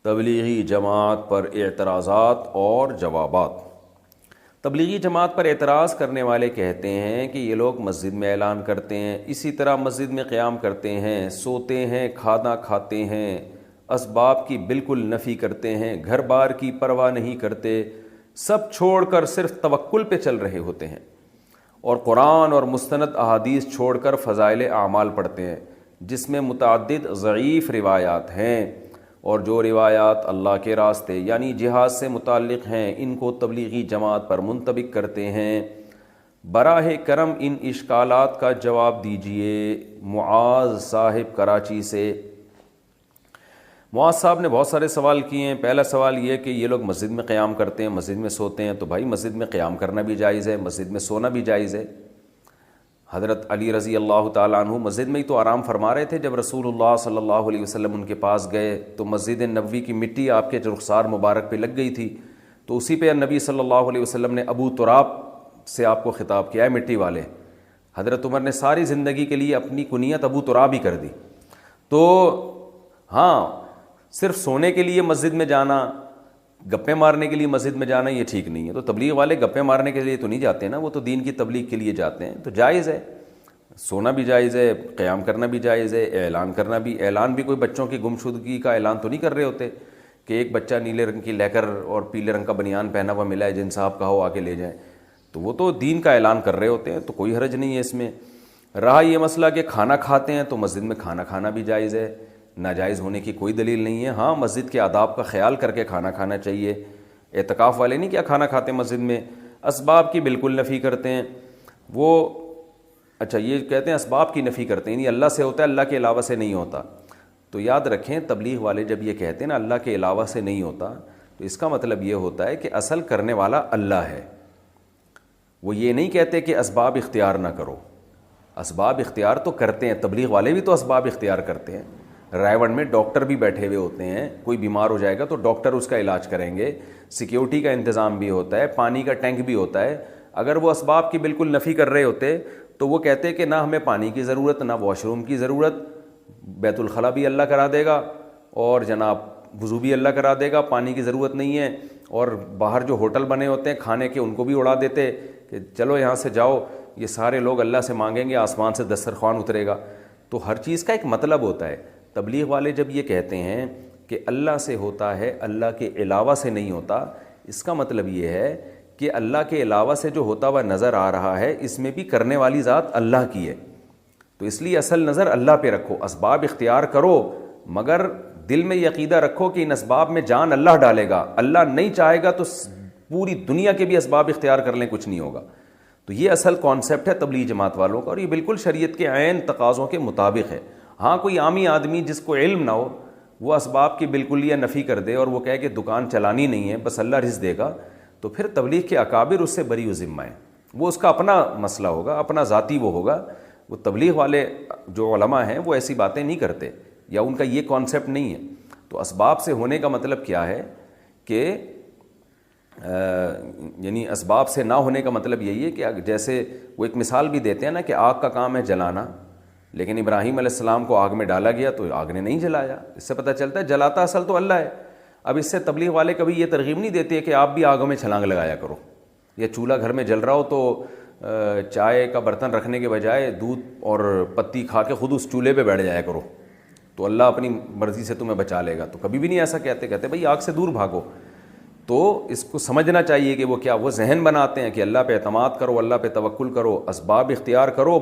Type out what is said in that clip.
تبلیغی جماعت پر اعتراضات اور جوابات۔ تبلیغی جماعت پر اعتراض کرنے والے کہتے ہیں کہ یہ لوگ مسجد میں اعلان کرتے ہیں، اسی طرح مسجد میں قیام کرتے ہیں، سوتے ہیں، کھانا کھاتے ہیں، اسباب کی بالکل نفی کرتے ہیں، گھر بار کی پرواہ نہیں کرتے، سب چھوڑ کر صرف توکل پہ چل رہے ہوتے ہیں، اور قرآن اور مستند احادیث چھوڑ کر فضائل اعمال پڑھتے ہیں جس میں متعدد ضعیف روایات ہیں، اور جو روایات اللہ کے راستے یعنی جہاد سے متعلق ہیں ان کو تبلیغی جماعت پر منطبق کرتے ہیں۔ براہ کرم ان اشکالات کا جواب دیجئے۔ معاذ صاحب کراچی سے۔ معاذ صاحب نے بہت سارے سوال کیے ہیں۔ پہلا سوال یہ کہ یہ لوگ مسجد میں قیام کرتے ہیں، مسجد میں سوتے ہیں، تو بھائی مسجد میں قیام کرنا بھی جائز ہے، مسجد میں سونا بھی جائز ہے۔ حضرت علی رضی اللہ تعالیٰ عنہ مسجد میں ہی تو آرام فرما رہے تھے جب رسول اللہ صلی اللہ علیہ وسلم ان کے پاس گئے، تو مسجد نبوی کی مٹی آپ کے رخسار مبارک پہ لگ گئی تھی، تو اسی پہ نبی صلی اللہ علیہ وسلم نے ابو تراب سے آپ کو خطاب کیا ہے، مٹی والے۔ حضرت عمر نے ساری زندگی کے لیے اپنی کنیت ابو تراب ہی کر دی۔ تو ہاں، صرف سونے کے لیے مسجد میں جانا، گپے مارنے کے لیے مسجد میں جانا یہ ٹھیک نہیں ہے۔ تو تبلیغ والے گپے مارنے کے لیے تو نہیں جاتے نا، وہ تو دین کی تبلیغ کے لیے جاتے ہیں، تو جائز ہے، سونا بھی جائز ہے، قیام کرنا بھی جائز ہے، اعلان کرنا بھی۔ اعلان بھی کوئی بچوں کی گمشدگی کا اعلان تو نہیں کر رہے ہوتے کہ ایک بچہ نیلے رنگ کی لیکر اور پیلے رنگ کا بنیان پہنا ہوا ملا ہے، جن صاحب کا ہو آ کے لے جائیں، تو وہ تو دین کا اعلان کر رہے ہوتے ہیں، تو کوئی حرج نہیں ہے اس میں۔ رہا یہ مسئلہ کہ کھانا کھاتے ہیں، تو مسجد میں کھانا کھانا بھی جائز ہے، ناجائز ہونے کی کوئی دلیل نہیں ہے۔ ہاں، مسجد کے آداب کا خیال کر کے کھانا کھانا چاہیے۔ اعتکاف والے نہیں کیا کھانا کھاتے مسجد میں، اسباب کی بالکل نفی کرتے ہیں وہ۔ اچھا، یہ کہتے ہیں اسباب کی نفی کرتے ہیں، یعنی اللہ سے ہوتا ہے، اللہ کے علاوہ سے نہیں ہوتا۔ تو یاد رکھیں، تبلیغ والے جب یہ کہتے ہیں نا اللہ کے علاوہ سے نہیں ہوتا، تو اس کا مطلب یہ ہوتا ہے کہ اصل کرنے والا اللہ ہے۔ وہ یہ نہیں کہتے کہ اسباب اختیار نہ کرو، اسباب اختیار تو کرتے ہیں، تبلیغ والے بھی تو اسباب اختیار کرتے ہیں۔ رائے میں ڈاکٹر بھی بیٹھے ہوئے ہوتے ہیں، کوئی بیمار ہو جائے گا تو ڈاکٹر اس کا علاج کریں گے، سیکیورٹی کا انتظام بھی ہوتا ہے، پانی کا ٹینک بھی ہوتا ہے۔ اگر وہ اسباب کی بالکل نفی کر رہے ہوتے تو وہ کہتے کہ نہ ہمیں پانی کی ضرورت، نہ واش روم کی ضرورت، بیت الخلاء بھی اللہ کرا دے گا، اور جناب وضو بھی اللہ کرا دے گا، پانی کی ضرورت نہیں ہے۔ اور باہر جو ہوٹل بنے ہوتے ہیں کھانے کے، ان کو بھی اڑا دیتے کہ چلو یہاں سے جاؤ، یہ سارے لوگ اللہ سے مانگیں گے، آسمان سے دسترخوان اترے گا۔ تو ہر چیز کا ایک مطلب ہوتا ہے۔ تبلیغ والے جب یہ کہتے ہیں کہ اللہ سے ہوتا ہے، اللہ کے علاوہ سے نہیں ہوتا، اس کا مطلب یہ ہے کہ اللہ کے علاوہ سے جو ہوتا ہوا نظر آ رہا ہے، اس میں بھی کرنے والی ذات اللہ کی ہے۔ تو اس لیے اصل نظر اللہ پہ رکھو، اسباب اختیار کرو، مگر دل میں یہ عقیدہ رکھو کہ ان اسباب میں جان اللہ ڈالے گا، اللہ نہیں چاہے گا تو پوری دنیا کے بھی اسباب اختیار کر لیں، کچھ نہیں ہوگا۔ تو یہ اصل کانسیپٹ ہے تبلیغ جماعت والوں کا، اور یہ بالکل شریعت کے عین تقاضوں کے مطابق ہے۔ ہاں، کوئی عامی آدمی جس کو علم نہ ہو، وہ اسباب کی بالکل یہ نفی کر دے اور وہ کہے کہ دکان چلانی نہیں ہے، بس اللہ رزق دے گا، تو پھر تبلیغ کے اکابر اس سے بری و ذمہ ہیں، وہ اس کا اپنا مسئلہ ہوگا، اپنا ذاتی وہ ہوگا۔ وہ تبلیغ والے جو علماء ہیں وہ ایسی باتیں نہیں کرتے، یا ان کا یہ کانسیپٹ نہیں ہے۔ تو اسباب سے ہونے کا مطلب کیا ہے کہ یعنی اسباب سے نہ ہونے کا مطلب یہی ہے کہ جیسے وہ ایک مثال بھی دیتے ہیں نا کہ آگ کا کام ہے جلانا، لیکن ابراہیم علیہ السلام کو آگ میں ڈالا گیا تو آگ نے نہیں جلایا، اس سے پتہ چلتا ہے جلاتا اصل تو اللہ ہے۔ اب اس سے تبلیغ والے کبھی یہ ترغیب نہیں دیتے کہ آپ بھی آگوں میں چھلانگ لگایا کرو، یا چولہا گھر میں جل رہا ہو تو چائے کا برتن رکھنے کے بجائے دودھ اور پتی کھا کے خود اس چولہے پہ بیٹھ جایا کرو تو اللہ اپنی مرضی سے تمہیں بچا لے گا۔ تو کبھی بھی نہیں ایسا کہتے بھائی آگ سے دور بھاگو۔ تو اس کو سمجھنا چاہیے کہ وہ کیا وہ ذہن بناتے ہیں کہ اللہ پہ اعتماد کرو، اللہ پہ توکل کرو، اسباب اختیار کرو،